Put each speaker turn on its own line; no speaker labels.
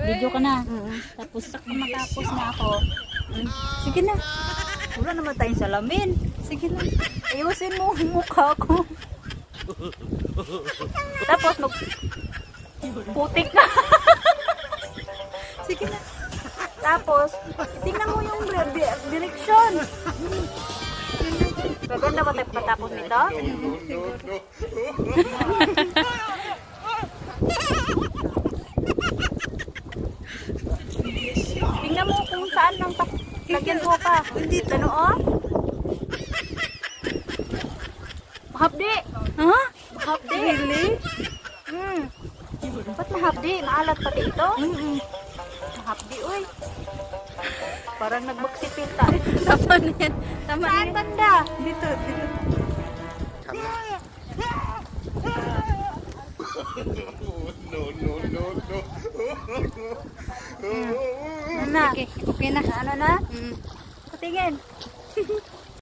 Video ka na. Tapos matapos na ako. Sige na. Wala naman tayong salamin. Sige na. Ayusin mo ang mukha ko. Tapos putik na. Sige na. Tapos, tingnan mo yung direksyon. Maganda ba tayo patapos nito? Tingnan mo kung saan nang lagyan mo pa. Hindi ano oh? Mahapdi. Ha? Mahapdi. Really? Ba't mahapdi? Maalat pati ito? Mahapdi, uy. Parang nagbaksipil tayo. Tama na yan. Tama na yan. Saan banda? Dito, dito. No. Okay na. Okay na. Ano na? Patingin.